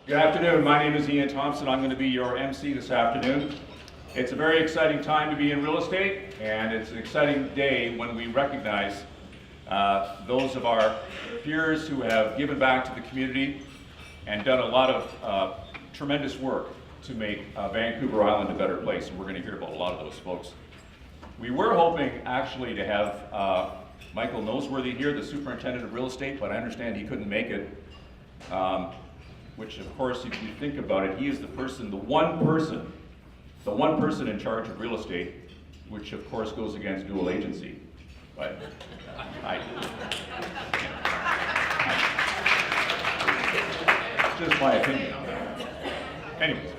Good afternoon. My name is Ian Thompson. I'm going to be your MC this afternoon. It's a very exciting time to be in real estate, and it's an exciting day when we recognize those of our peers who have given back to the community and done a lot of tremendous work to make Vancouver Island a better place, and we're going to hear about a lot of those folks. We were hoping actually to have Michael Noseworthy here, the superintendent of real estate, but I understand he couldn't make it. Which of course, if you think about it, he is the one person in charge of real estate, which of course goes against dual agency. But just my opinion on that. Anyways,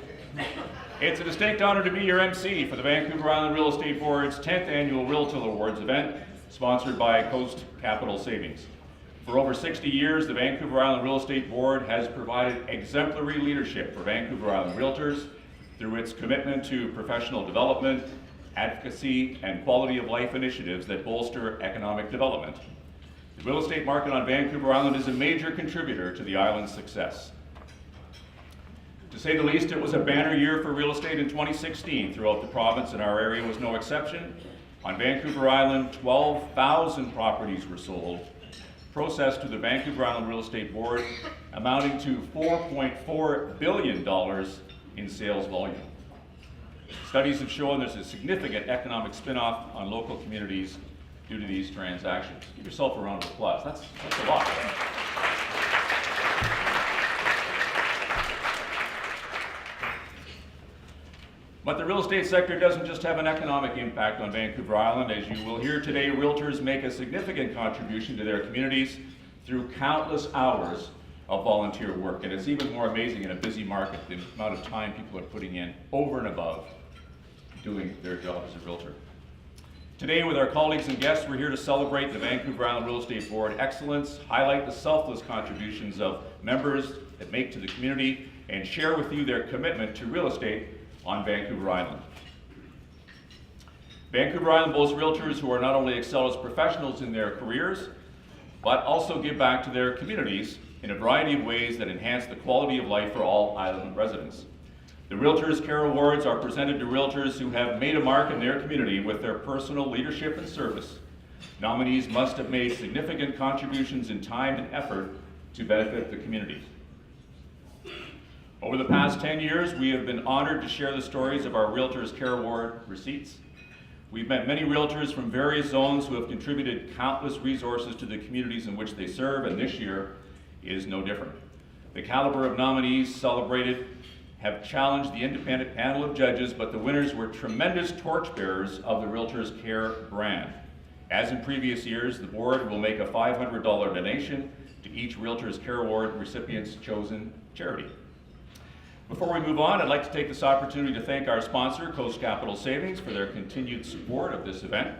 it's a distinct honor to be your MC for the Vancouver Island Real Estate Board's 10th annual REALTORS Awards event, sponsored by Coast Capital Savings. For over 60 years, the Vancouver Island Real Estate Board has provided exemplary leadership for Vancouver Island realtors through its commitment to professional development, advocacy, and quality of life initiatives that bolster economic development. The real estate market on Vancouver Island is a major contributor to the island's success. To say the least, it was a banner year for real estate in 2016 throughout the province, and our area was no exception. On Vancouver Island, 12,000 properties were sold, processed to the Vancouver Island Real Estate Board, amounting to $4.4 billion in sales volume. Studies have shown there's a significant economic spin-off on local communities due to these transactions. Give yourself a round of applause. That's a lot. But the real estate sector doesn't just have an economic impact on Vancouver Island. As you will hear today, realtors make a significant contribution to their communities through countless hours of volunteer work. And it's even more amazing in a busy market, the amount of time people are putting in over and above doing their job as a realtor. Today, with our colleagues and guests, we're here to celebrate the Vancouver Island Real Estate Board excellence, highlight the selfless contributions of members that make to the community, and share with you their commitment to real estate on Vancouver Island. Vancouver Island boasts realtors who are not only excel as professionals in their careers, but also give back to their communities in a variety of ways that enhance the quality of life for all island residents. The REALTORS Care Awards are presented to realtors who have made a mark in their community with their personal leadership and service. Nominees must have made significant contributions in time and effort to benefit the community. Over the past 10 years, we have been honored to share the stories of our REALTORS Care Award receipts. We've met many realtors from various zones who have contributed countless resources to the communities in which they serve, and this year is no different. The caliber of nominees celebrated have challenged the independent panel of judges, but the winners were tremendous torchbearers of the REALTORS Care brand. As in previous years, the board will make a $500 donation to each REALTORS Care Award recipient's chosen charity. Before we move on, I'd like to take this opportunity to thank our sponsor, Coast Capital Savings, for their continued support of this event.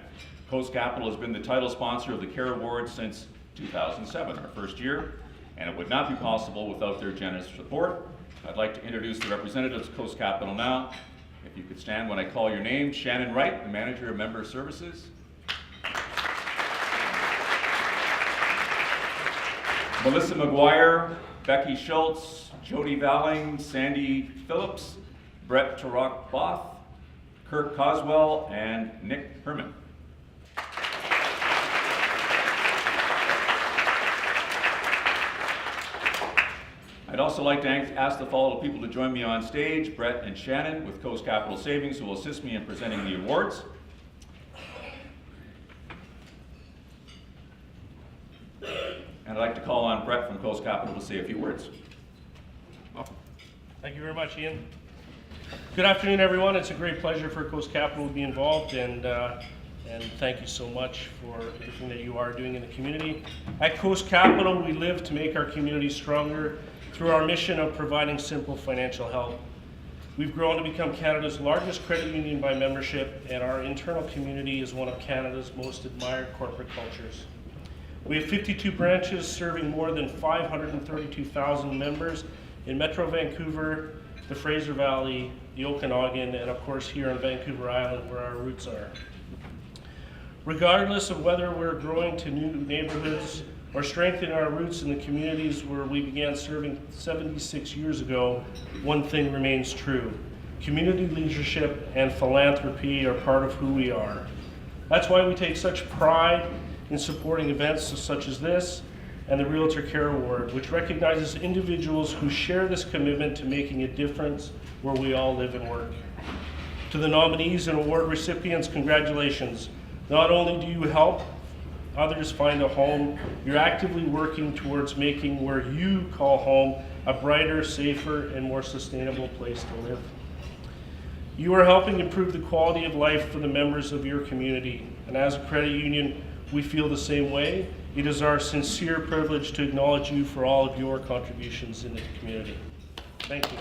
Coast Capital has been the title sponsor of the Care Awards since 2007, our first year, and it would not be possible without their generous support. I'd like to introduce the representatives of Coast Capital now. If you could stand when I call your name. Shannon Wright, the Manager of Member Services. Melissa McGuire, Becky Schultz, Jody Valling, Sandy Phillips, Brett Turok-Both, Kirk Coswell, and Nick Herman. I'd also like to ask the following people to join me on stage, Brett and Shannon with Coast Capital Savings, who will assist me in presenting the awards. And I'd like to call on Brett from Coast Capital to say a few words. Thank you very much, Ian. Good afternoon, everyone. It's a great pleasure for Coast Capital to be involved, and thank you so much for everything that you are doing in the community. At Coast Capital, we live to make our community stronger through our mission of providing simple financial help. We've grown to become Canada's largest credit union by membership, and our internal community is one of Canada's most admired corporate cultures. We have 52 branches serving more than 532,000 members in Metro Vancouver, the Fraser Valley, the Okanagan, and of course here on Vancouver Island where our roots are. Regardless of whether we're growing to new neighborhoods or strengthen our roots in the communities where we began serving 76 years ago, one thing remains true. Community leadership and philanthropy are part of who we are. That's why we take such pride in supporting events such as this and the Realtor Care Award, which recognizes individuals who share this commitment to making a difference where we all live and work. To the nominees and award recipients, congratulations. Not only do you help others find a home, you're actively working towards making where you call home a brighter, safer, and more sustainable place to live. You are helping improve the quality of life for the members of your community, and as a credit union, we feel the same way. It is our sincere privilege to acknowledge you for all of your contributions in the community. Thank you.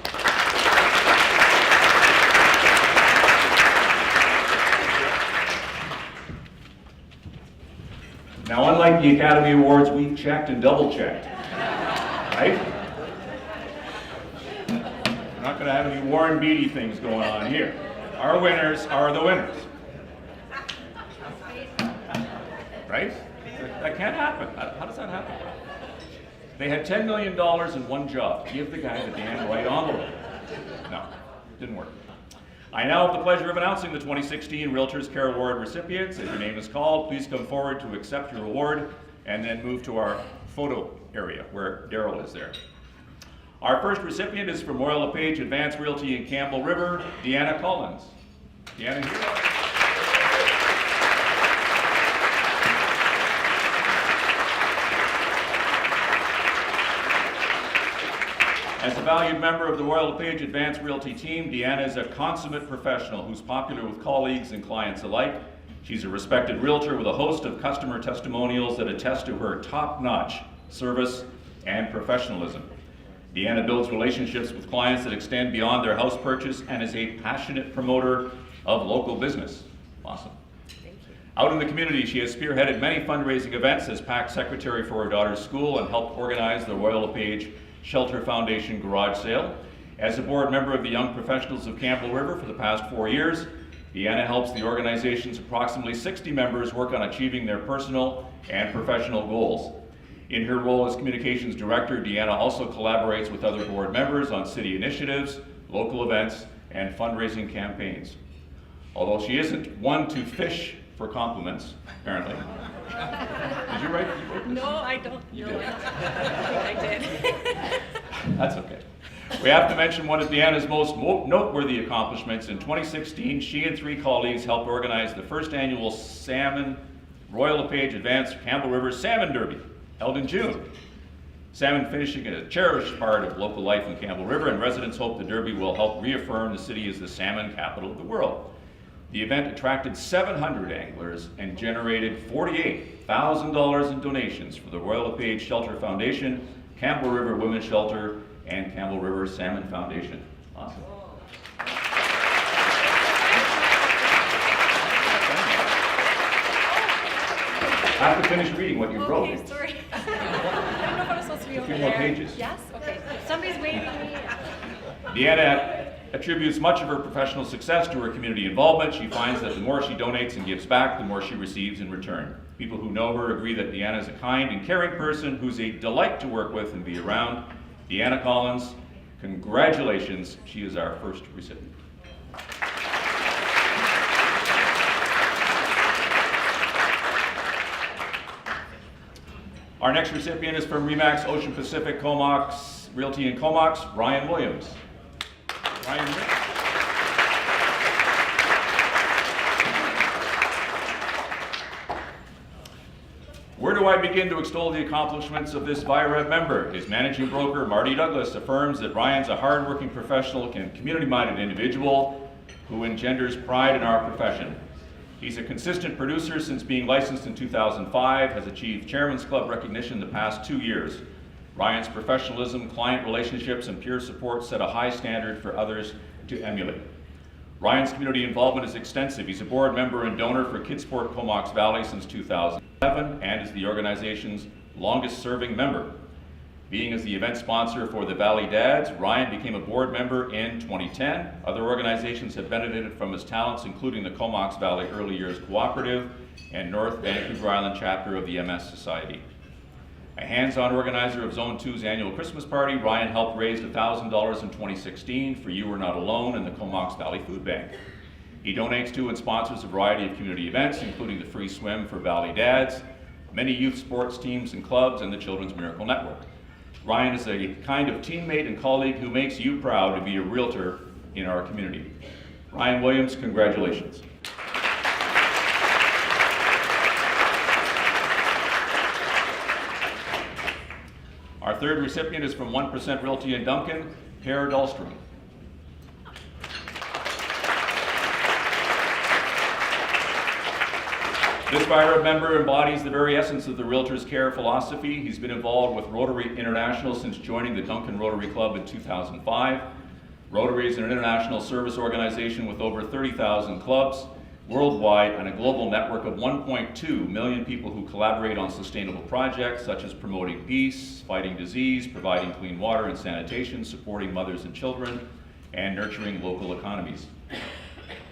Now, unlike the Academy Awards, we've checked and double-checked, right? We're not going to have any Warren Beatty things going on here. Our winners are the winners. Right? That can't happen. How does that happen? They had $10 million in one job. Give the guy the damn right envelope. No, didn't work. I now have the pleasure of announcing the 2016 Realtors Care Award recipients. If your name is called, please come forward to accept your award and then move to our photo area where Daryl is there. Our first recipient is from Royal LePage Advanced Realty in Campbell River, Deanna Collins. Deanna, here. As a valued member of the Royal LePage Advanced Realty team, Deanna is a consummate professional who's popular with colleagues and clients alike. She's a respected realtor with a host of customer testimonials that attest to her top-notch service and professionalism. Deanna builds relationships with clients that extend beyond their house purchase and is a passionate promoter of local business. Awesome. Thank you. Out in the community, she has spearheaded many fundraising events as PAC secretary for her daughter's school and helped organize the Royal LePage Shelter Foundation garage sale. As a board member of the Young Professionals of Campbell River for the past 4 years, Deanna helps the organization's approximately 60 members work on achieving their personal and professional goals. In her role as communications director, Deanna also collaborates with other board members on city initiatives, local events, and fundraising campaigns. Although she isn't one to fish for compliments, apparently. Did you write this? No, I don't. You No, did. I did. That's okay. We have to mention one of Deanna's most noteworthy accomplishments. In 2016, she and 3 colleagues helped organize the first annual Royal LePage Advanced Campbell River Salmon Derby, held in June. Salmon fishing is a cherished part of local life in Campbell River, and residents hope the Derby will help reaffirm the city as the salmon capital of the world. The event attracted 700 anglers and generated $48,000 in donations for the Royal LePage Shelter Foundation, Campbell River Women's Shelter, and Campbell River Salmon Foundation. Awesome. I have to finish reading what you wrote. Okay, sorry. I don't know if I'm supposed to be over few there. more pages. Yes? Okay. Somebody's waving me. Deanna attributes much of her professional success to her community involvement. She finds that the more she donates and gives back, the more she receives in return. People who know her agree that Deanna is a kind and caring person who's a delight to work with and be around. Deanna Collins, congratulations. She is our first recipient. Our next recipient is from RE/MAX Ocean Pacific Comox Realty in Comox, Ryan Williams. Ryan Williams. Where do I begin to extol the accomplishments of this VIREV member? His managing broker, Marty Douglas, affirms that Ryan's a hardworking professional and community-minded individual who engenders pride in our profession. He's a consistent producer since being licensed in 2005, has achieved Chairman's Club recognition the past 2 years. Ryan's professionalism, client relationships, and peer support set a high standard for others to emulate. Ryan's community involvement is extensive. He's a board member and donor for Kidsport Comox Valley since 2007 and is the organization's longest serving member. Being as the event sponsor for the Valley Dads, Ryan became a board member in 2010. Other organizations have benefited from his talents, including the Comox Valley Early Years Cooperative and North Vancouver Island chapter of the MS Society. A hands-on organizer of Zone 2's annual Christmas party, Ryan helped raise $1,000 in 2016 for You Are Not Alone and the Comox Valley Food Bank. He donates to and sponsors a variety of community events, including the free swim for Valley Dads, many youth sports teams and clubs, and the Children's Miracle Network. Ryan is a kind of teammate and colleague who makes you proud to be a realtor in our community. Ryan Williams, congratulations. Our third recipient is from 1% Realty in Duncan, Per Dahlstrom. This Byra member embodies the very essence of the REALTORS Care philosophy. He's been involved with Rotary International since joining the Duncan Rotary Club in 2005. Rotary is an international service organization with over 30,000 clubs worldwide and a global network of 1.2 million people who collaborate on sustainable projects such as promoting peace, fighting disease, providing clean water and sanitation, supporting mothers and children, and nurturing local economies.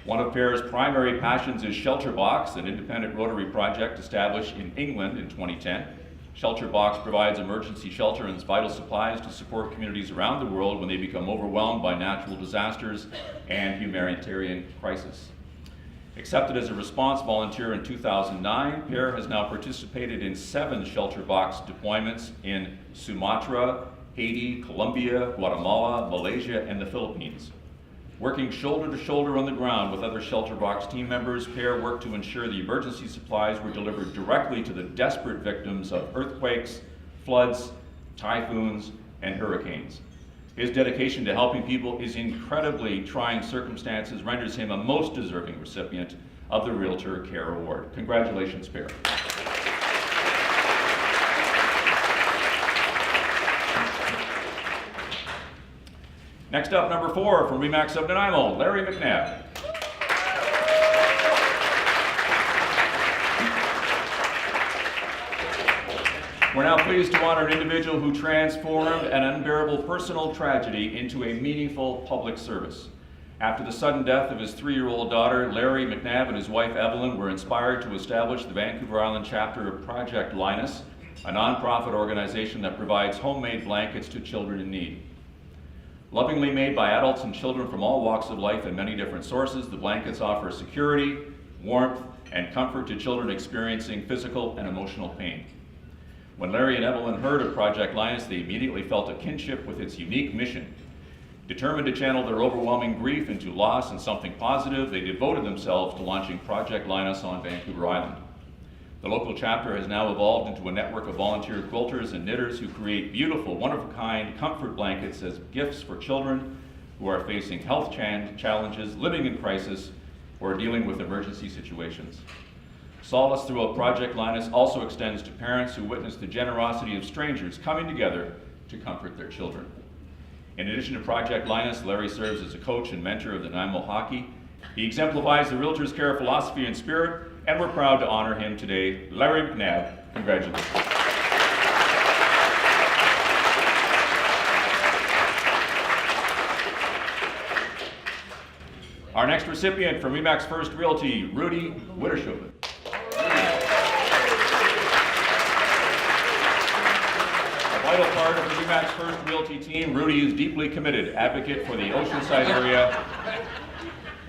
One of PAIR's primary passions is Shelter Box, an independent Rotary project established in England in 2010. Shelter Box provides emergency shelter and vital supplies to support communities around the world when they become overwhelmed by natural disasters and humanitarian crisis. Accepted as a response volunteer in 2009, PAIR has now participated in 7 Shelter Box deployments in Sumatra, Haiti, Colombia, Guatemala, Malaysia, and the Philippines. Working shoulder to shoulder on the ground with other Shelter Box team members, PAIR worked to ensure the emergency supplies were delivered directly to the desperate victims of earthquakes, floods, typhoons, and hurricanes. His dedication to helping people in incredibly trying circumstances renders him a most deserving recipient of the Realtor Care Award. Congratulations, PAIR. Next up, number 4 from RE/MAX of Nanaimo, Larry McNabb. We're now pleased to honor an individual who transformed an unbearable personal tragedy into a meaningful public service. After the sudden death of his 3-year-old daughter, Larry McNabb and his wife Evelyn were inspired to establish the Vancouver Island chapter of Project Linus, a nonprofit organization that provides homemade blankets to children in need. Lovingly made by adults and children from all walks of life and many different sources, the blankets offer security, warmth, and comfort to children experiencing physical and emotional pain. When Larry and Evelyn heard of Project Linus, they immediately felt a kinship with its unique mission. Determined to channel their overwhelming grief into loss and something positive, they devoted themselves to launching Project Linus on Vancouver Island. The local chapter has now evolved into a network of volunteer quilters and knitters who create beautiful, one-of-a-kind comfort blankets as gifts for children who are facing health challenges, living in crisis, or dealing with emergency situations. Solace throughout Project Linus also extends to parents who witness the generosity of strangers coming together to comfort their children. In addition to Project Linus, Larry serves as a coach and mentor of the Nanaimo Hockey. He exemplifies the Realtors Care philosophy and spirit, and we're proud to honor him today. Larry McNabb, congratulations. Our next recipient from RE/MAX First Realty, Rudy Witterschuppen. A vital part of the RE/MAX First Realty team, Rudy is deeply committed advocate for the Oceanside area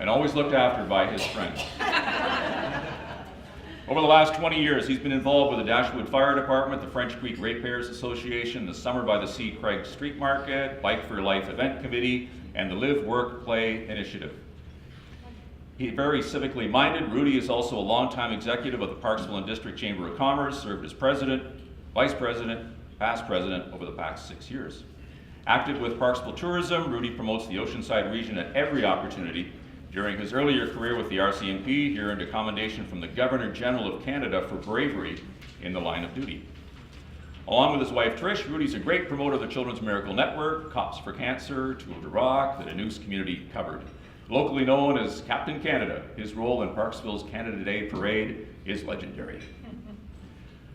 and always looked after by his friends. Over the last 20 years, he's been involved with the Dashwood Fire Department, the French Creek Ratepayers Association, the Summer by the Sea Craig Street Market, Bike for Life Event Committee, and the Live, Work, Play Initiative. He's very civically minded. Rudy is also a longtime executive of the Parksville and District Chamber of Commerce, served as president, vice president, past president over the past 6 years. Active with Parksville Tourism, Rudy promotes the Oceanside region at every opportunity. During his earlier career with the RCMP, he earned a commendation from the Governor General of Canada for bravery in the line of duty. Along with his wife Trish, Rudy's a great promoter of the Children's Miracle Network, Cops for Cancer, Tool to Rock, the Danus community covered. Locally known as Captain Canada, his role in Parksville's Canada Day Parade is legendary.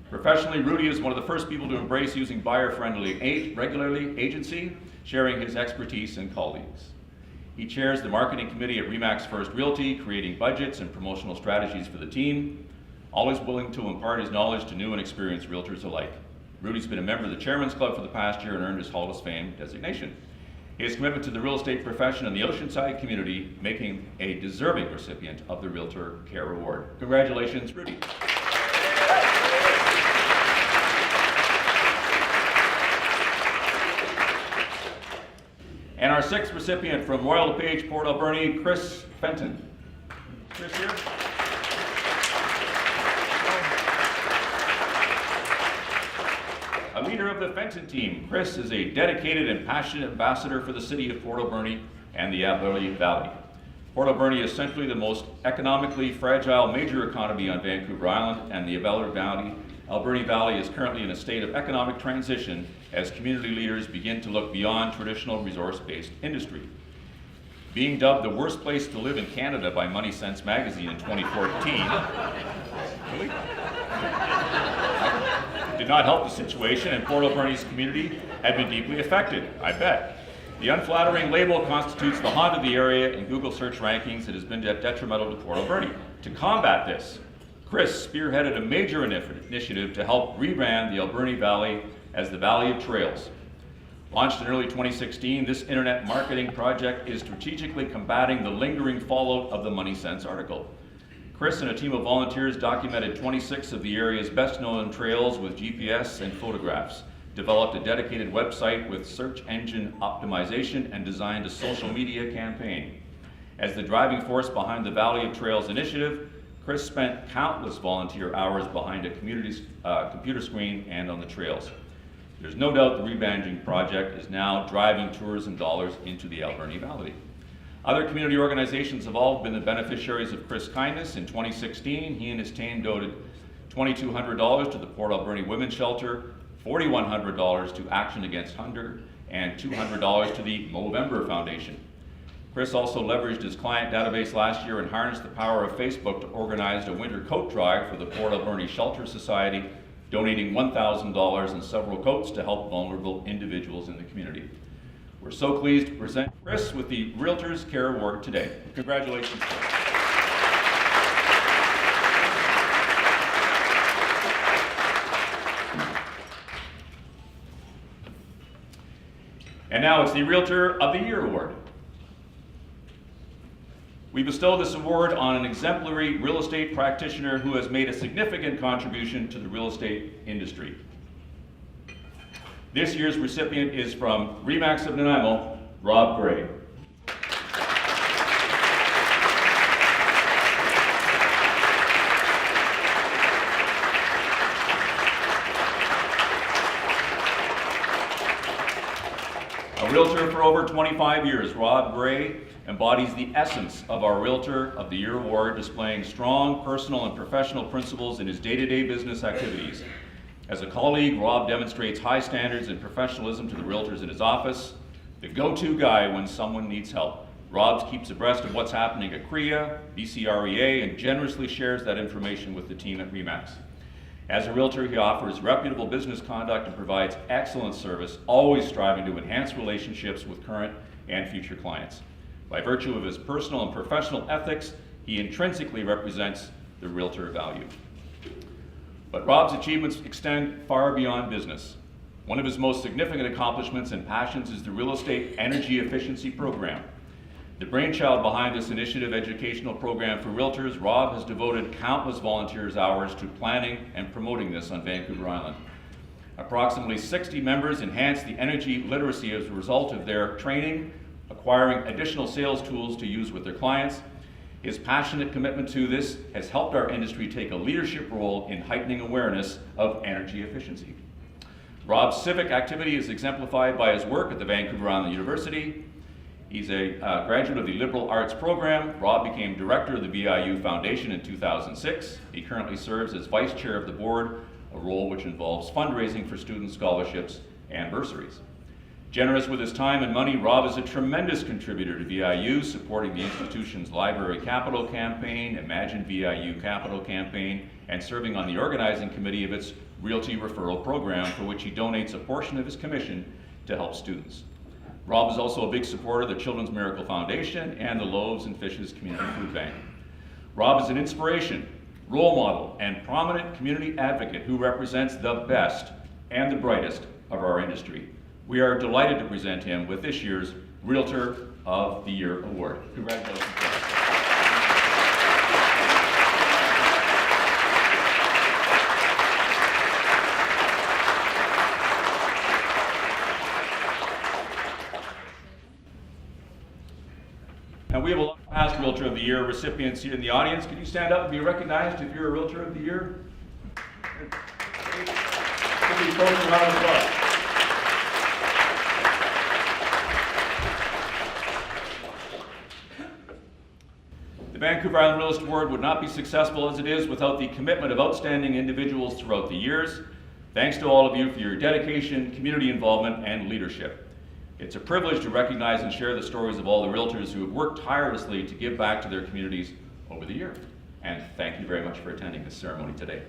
Professionally, Rudy is one of the first people to embrace using buyer-friendly regularly agency, sharing his expertise and colleagues. He chairs the marketing committee at RE/MAX First Realty, creating budgets and promotional strategies for the team, always willing to impart his knowledge to new and experienced realtors alike. Rudy's been a member of the Chairman's Club for the past year and earned his Hall of Fame designation. His commitment to the real estate profession and the Oceanside community making a deserving recipient of the Realtor Care Award. Congratulations, Rudy. And our sixth recipient from Royal LePage, Port Alberni, Chris Fenton. Chris here. A leader of the Fenton team, Chris is a dedicated and passionate ambassador for the city of Port Alberni and the Alberni Valley. Port Alberni is centrally the most economically fragile major economy on Vancouver Island, and the Alberni Valley is currently in a state of economic transition as community leaders begin to look beyond traditional resource-based industry. Being dubbed the worst place to live in Canada by Money Sense magazine in 2014, really? Did not help the situation, and Port Alberni's community had been deeply affected, I bet. The unflattering label constitutes the haunt of the area in Google search rankings that has been detrimental to Port Alberni. To combat this, Chris spearheaded a major initiative to help rebrand the Alberni Valley as the Valley of Trails. Launched in early 2016, this internet marketing project is strategically combating the lingering fallout of the Money Sense article. Chris and a team of volunteers documented 26 of the area's best-known trails with GPS and photographs, developed a dedicated website with search engine optimization, and designed a social media campaign. As the driving force behind the Valley of Trails initiative, Chris spent countless volunteer hours behind a computer screen and on the trails. There's no doubt the rebranding project is now driving tourism dollars into the Alberni Valley. Other community organizations have all been the beneficiaries of Chris' kindness. In 2016, he and his team donated $2,200 to the Port Alberni Women's Shelter, $4,100 to Action Against Hunger, and $200 to the Movember Foundation. Chris also leveraged his client database last year and harnessed the power of Facebook to organize a winter coat drive for the Port Alberni Shelter Society, donating $1,000 and several coats to help vulnerable individuals in the community. We're so pleased to present Chris with the Realtors Care Award today. Congratulations, Chris. And now it's the Realtor of the Year Award. We bestow this award on an exemplary real estate practitioner who has made a significant contribution to the real estate industry. This year's recipient is from RE/MAX of Nanaimo, Rob Gray. A realtor for over 25 years, Rob Gray embodies the essence of our Realtor of the Year Award, displaying strong personal and professional principles in his day-to-day business activities. As a colleague, Rob demonstrates high standards and professionalism to the realtors in his office, the go-to guy when someone needs help. Rob keeps abreast of what's happening at CREA, BCREA, and generously shares that information with the team at RE/MAX. As a realtor, he offers reputable business conduct and provides excellent service, always striving to enhance relationships with current and future clients. By virtue of his personal and professional ethics, he intrinsically represents the realtor value. But Rob's achievements extend far beyond business. One of his most significant accomplishments and passions is the Real Estate Energy Efficiency Program. The brainchild behind this initiative educational program for realtors, Rob has devoted countless volunteers' hours to planning and promoting this on Vancouver Island. Approximately 60 members enhanced the energy literacy as a result of their training, acquiring additional sales tools to use with their clients. His passionate commitment to this has helped our industry take a leadership role in heightening awareness of energy efficiency. Rob's civic activity is exemplified by his work at the Vancouver Island University. He's a graduate of the Liberal Arts program. Rob became director of the VIU Foundation in 2006. He currently serves as vice chair of the board, a role which involves fundraising for student scholarships and bursaries. Generous with his time and money, Rob is a tremendous contributor to VIU, supporting the institution's Library Capital Campaign, Imagine VIU Capital Campaign, and serving on the organizing committee of its Realty Referral Program, for which he donates a portion of his commission to help students. Rob is also a big supporter of the Children's Miracle Foundation and the Loaves and Fishes Community Food Bank. Rob is an inspiration, role model, and prominent community advocate who represents the best and the brightest of our industry. We are delighted to present him with this year's Realtor of the Year Award. Congratulations. And we have a lot of past Realtor of the Year recipients here in the audience. Can you stand up and be recognized if you're a Realtor of the Year? Give these folks a round of applause. The Vancouver Island Real Estate Award would not be successful as it is without the commitment of outstanding individuals throughout the years. Thanks to all of you for your dedication, community involvement, and leadership. It's a privilege to recognize and share the stories of all the realtors who have worked tirelessly to give back to their communities over the year. And thank you very much for attending this ceremony today.